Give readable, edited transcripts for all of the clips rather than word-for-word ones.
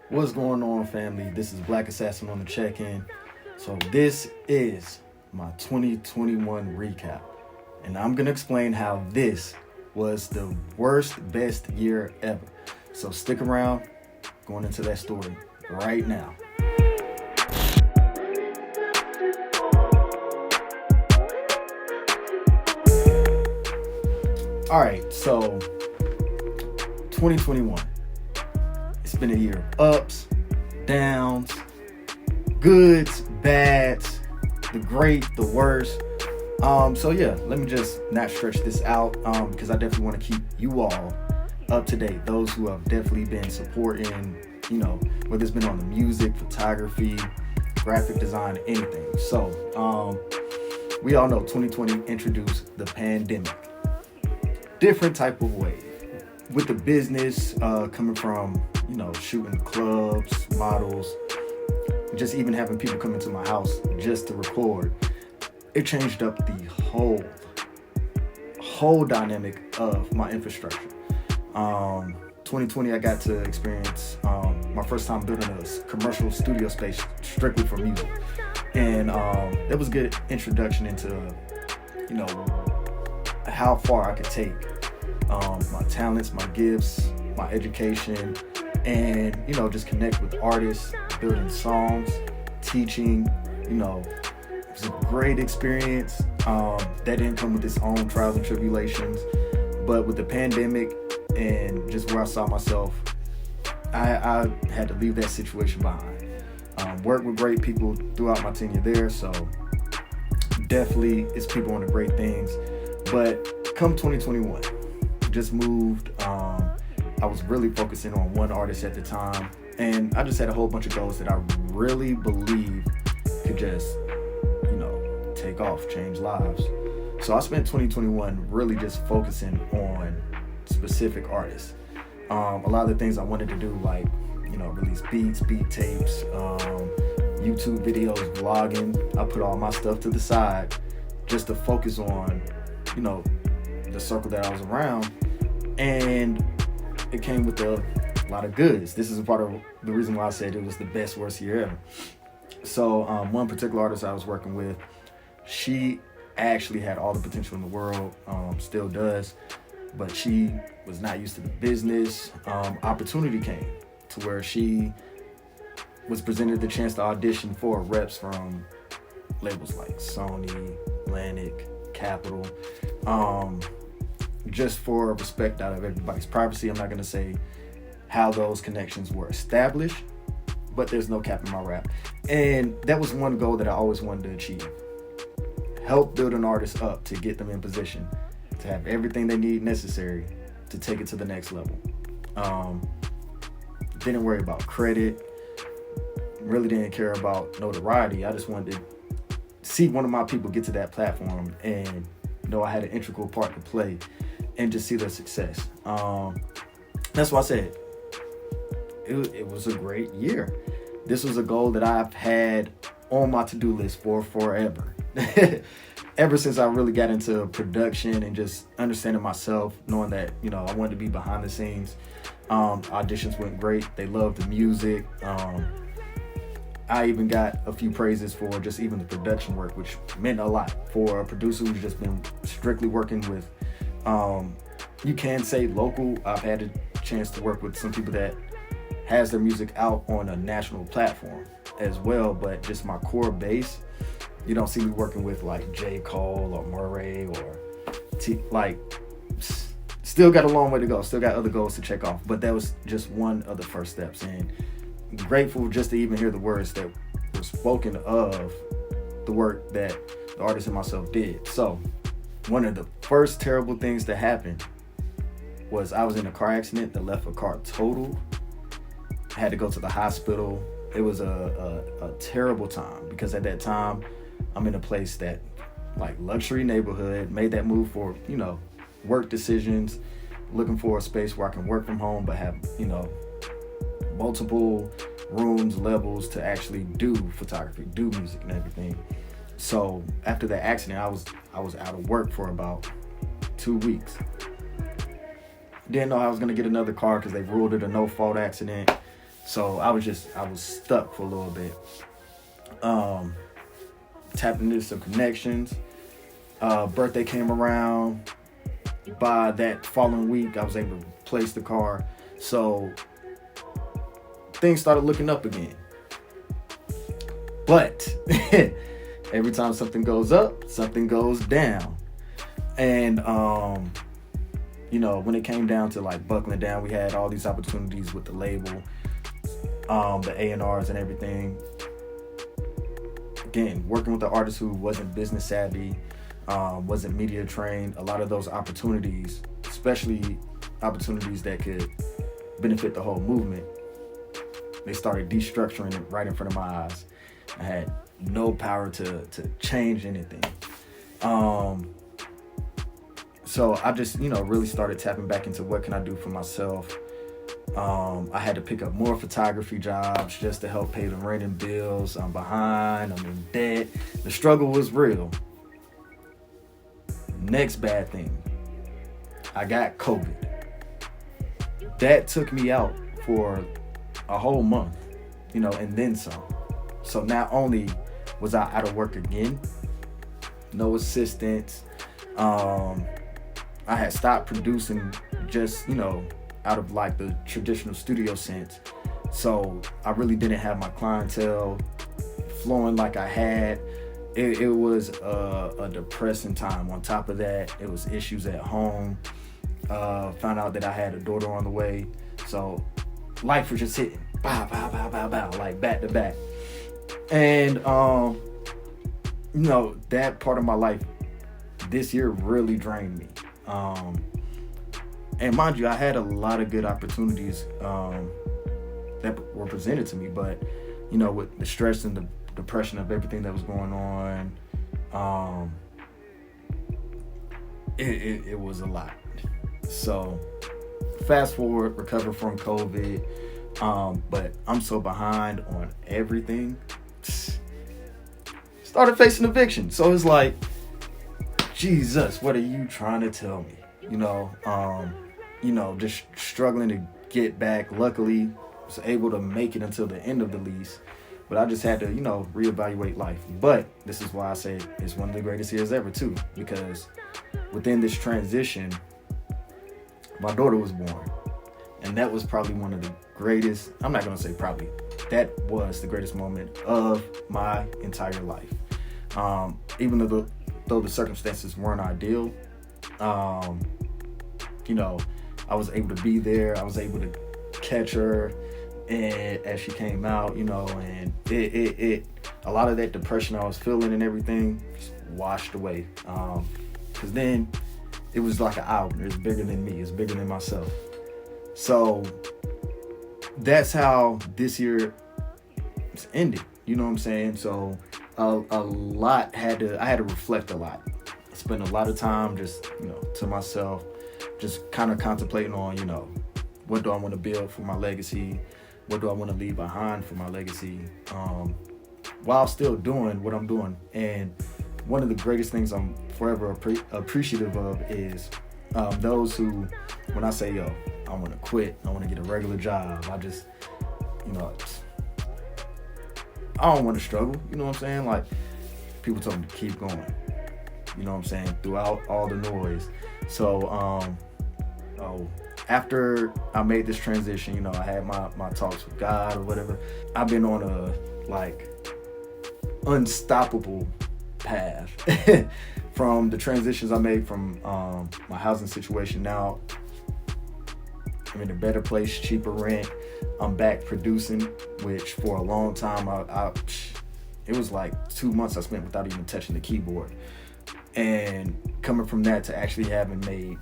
What's going on, family? This is Black Assassin on the check-in. So this is my 2021 recap, and I'm gonna explain how this was the worst, best year ever. So stick around, going into that story right now. All right, so 2021. It's been a year of ups, downs, goods, bads, the great, the worst. So yeah, let me just not stretch this out because I definitely want to keep you all up to date. Those who have definitely been supporting, whether it's been on the music, photography, graphic design, anything. So we all know 2020 introduced the pandemic. Different type of way with the business coming from, shooting clubs, models, just even having people come into my house just to record. It changed up the whole dynamic of my infrastructure. 2020, I got to experience my first time building a commercial studio space strictly for music. And it was a good introduction into, how far I could take my talents, my gifts, my education, and just connect with artists, building songs, teaching. It was a great experience. That didn't come with its own trials and tribulations, but with the pandemic and just where I saw myself, I had to leave that situation behind. Worked with great people throughout my tenure there, so definitely it's people on the great things. But come 2021, just moved. I was really focusing on one artist at the time, and I just had a whole bunch of goals that I really believe could just, take off, change lives. So I spent 2021 really just focusing on specific artists. A lot of the things I wanted to do, like, release beats, beat tapes, YouTube videos, vlogging. I put all my stuff to the side just to focus on, the circle that I was around, and it came with a lot of goods. This is a part of the reason why I said it was the best, worst year ever. So one particular artist I was working with, she actually had all the potential in the world, still does, but she was not used to the business. Opportunity came to where she was presented the chance to audition for reps from labels like Sony, Atlantic, Capitol, just for respect out of everybody's privacy. I'm not going to say how those connections were established, but there's no cap in my rap. And that was one goal that I always wanted to achieve. Help build an artist up to get them in position to have everything they need necessary to take it to the next level. Didn't worry about credit, really didn't care about notoriety. I just wanted to see one of my people get to that platform and know I had an integral part to play and just see their success. That's why I said it was a great year. This was a goal that I've had on my to-do list for forever. Ever since I really got into production and just understanding myself, knowing that, I wanted to be behind the scenes. Auditions went great. They loved the music. I even got a few praises for just even the production work, which meant a lot for a producer who's just been strictly working with, you can say local. I've had a chance to work with some people that has their music out on a national platform as well, but just my core base, you don't see me working with like J. Cole or Murray or still got a long way to go, still got other goals to check off, but that was just one of the first steps, and grateful just to even hear the words that were spoken of the work that the artist and myself did. So one of the first terrible things that happened was I was in a car accident that left a car totaled. I had to go to the hospital. It was a terrible time because at that time I'm in a place that like luxury neighborhood, made that move for, work decisions, looking for a space where I can work from home but have, multiple rooms, levels to actually do photography, do music and everything. So after that accident, I was out of work for about 2 weeks. Didn't know I was gonna get another car because they ruled it a no-fault accident. So I was stuck for a little bit. Tapped into some connections. Birthday came around. By that following week, I was able to replace the car. So things started looking up again. But every time something goes up, something goes down. And when it came down to like buckling down, we had all these opportunities with the label, the A&Rs and everything. Again, working with the artist who wasn't business savvy, wasn't media trained, a lot of those opportunities, especially opportunities that could benefit the whole movement, they started destructuring it right in front of my eyes. I had no power to change anything. So I just, really started tapping back into what can I do for myself. I had to pick up more photography jobs just to help pay the rent and bills. I'm behind, I'm in debt. The struggle was real. Next bad thing, I got COVID. That took me out for a whole month, and then some. So not only was I out of work again, no assistance, I had stopped producing just, out of like the traditional studio sense. So I really didn't have my clientele flowing like I had. It was a depressing time. On top of that, it was issues at home. Found out that I had a daughter on the way. So life was just hitting, bow, bow, bow, bow, bow, like back to back. And, that part of my life this year really drained me. And mind you, I had a lot of good opportunities that were presented to me, but, with the stress and the depression of everything that was going on, it was a lot. So fast forward, recover from COVID, but I'm so behind on everything. Started facing eviction. So it's like, Jesus, what are you trying to tell me? Just struggling to get back. Luckily, was able to make it until the end of the lease. But I just had to, reevaluate life. But this is why I say it's one of the greatest years ever, too. Because within this transition, my daughter was born. And that was probably one of the greatest, I'm not going to say probably, that was the greatest moment of my entire life. Even though the circumstances weren't ideal, I was able to be there. I was able to catch her and as she came out, and it a lot of that depression I was feeling and everything just washed away. Because then it was like an album. It's bigger than me. It's bigger than myself. So that's how this year ended. You know what I'm saying? So I had to reflect a lot. I spent a lot of time just, to myself, just kind of contemplating on, what do I want to build for my legacy? What do I want to leave behind for my legacy? While still doing what I'm doing. And one of the greatest things I'm forever appreciative of is those who, when I say, I want to quit, I want to get a regular job, I just, I don't want to struggle, you know what I'm saying? Like, people told me to keep going, you know what I'm saying, throughout all the noise. So, after I made this transition, I had my talks with God or whatever. I've been on a, unstoppable path from the transitions I made from my housing situation. Now, I'm in a better place, cheaper rent. I'm back producing, which for a long time, it was like 2 months I spent without even touching the keyboard. And coming from that to actually having made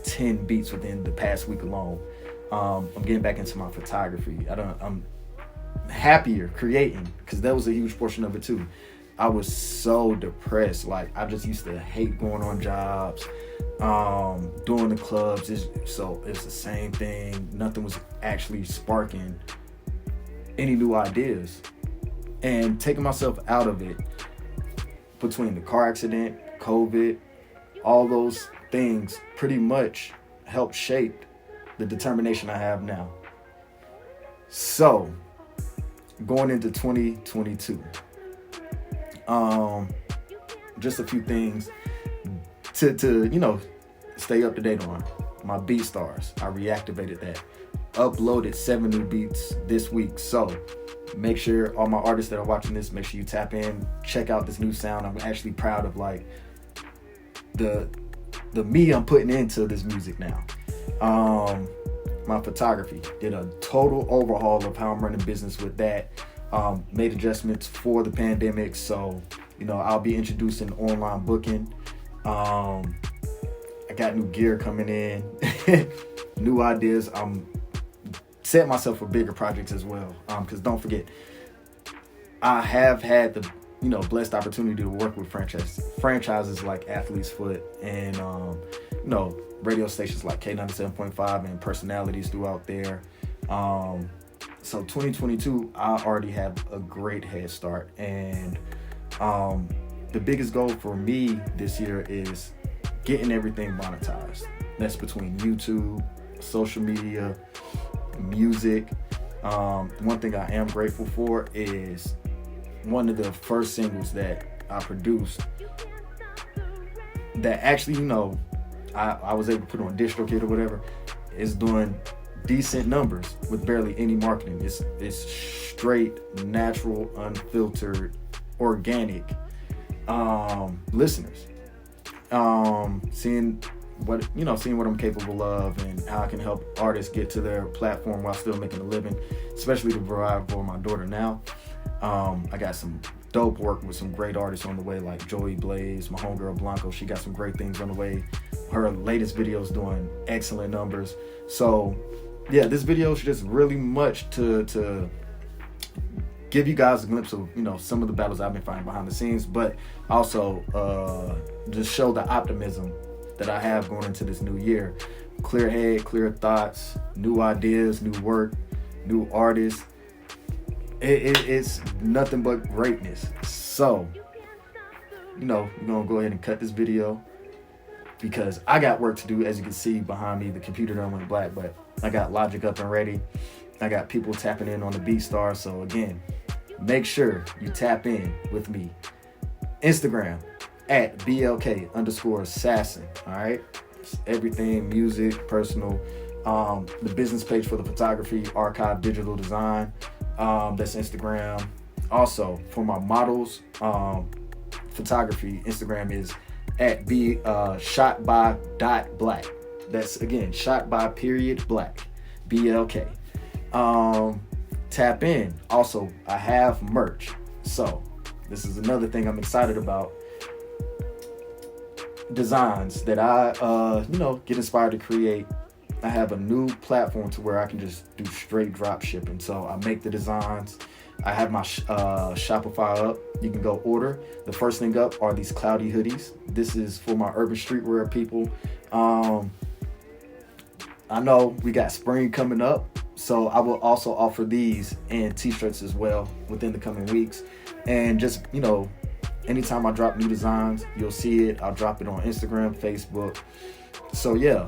10 beats within the past week alone, I'm getting back into my photography. I'm happier creating, because that was a huge portion of it too. I was so depressed. I just used to hate going on jobs, doing the clubs. It's the same thing. Nothing was actually sparking any new ideas. And taking myself out of it, between the car accident, COVID, all those things pretty much helped shape the determination I have now. So, going into 2022, just a few things to stay up to date on. My BeatStars, I reactivated that. Uploaded 7 new beats this week. So make sure all my artists that are watching this, make sure you tap in, check out this new sound. I'm actually proud of like the me I'm putting into this music now. My photography, did a total overhaul of how I'm running business with that. Made adjustments for the pandemic, so I'll be introducing online booking. I got new gear coming in, new ideas. I'm setting myself for bigger projects as well. Because don't forget, I have had the blessed opportunity to work with franchises like Athlete's Foot and radio stations like K97.5 and personalities throughout there. So 2022, I already have a great head start, and the biggest goal for me this year is getting everything monetized. That's between YouTube, social media, music. One thing I am grateful for is one of the first singles that I produced that actually, I was able to put on DistroKid or whatever, is doing decent numbers with barely any marketing. It's straight, natural, unfiltered, organic listeners. Seeing what I'm capable of and how I can help artists get to their platform while still making a living, especially to provide for my daughter now. I got some dope work with some great artists on the way, like Joey Blaze, my homegirl Blanco. She got some great things on the way. Her latest video is doing excellent numbers. So yeah, this video is just really much to give you guys a glimpse of some of the battles I've been fighting behind the scenes, but also just show the optimism that I have going into this new year. Clear head, clear thoughts, new ideas, new work, new artists. It's nothing but greatness. So we're gonna go ahead and cut this video because I got work to do. As you can see behind me, the computer done went black, but I got Logic up and ready. I got people tapping in on the BeatStars. So again, make sure you tap in with me. Instagram at BLK_assassin. All right. It's everything music, personal. The business page for the photography, Archive Digital Design. That's Instagram. Also for my models, photography, Instagram is at shotby.black. That's again shotby.black. BLK. Tap in. Also, I have merch. So this is another thing I'm excited about. Designs that I get inspired to create. I have a new platform to where I can just do straight drop shipping. So I make the designs. I have my Shopify up. You can go order. The first thing up are these cloudy hoodies. This is for my urban streetwear people. I know we got spring coming up, so I will also offer these and t-shirts as well within the coming weeks. And just, anytime I drop new designs, you'll see it. I'll drop it on Instagram, Facebook. So yeah,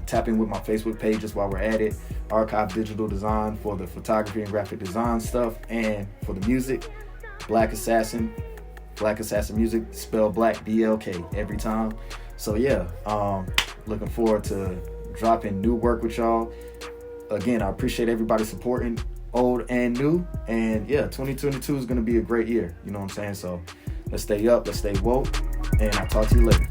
tap in with my Facebook pages while we're at it. Archive Digital Design for the photography and graphic design stuff, and for the music, Black Assassin Music, spell Black BLK every time. So yeah, looking forward to dropping new work with y'all. Again, I appreciate everybody supporting, old and new. And yeah, 2022 is gonna be a great year. You know what I'm saying? So let's stay up, let's stay woke, and I'll talk to you later.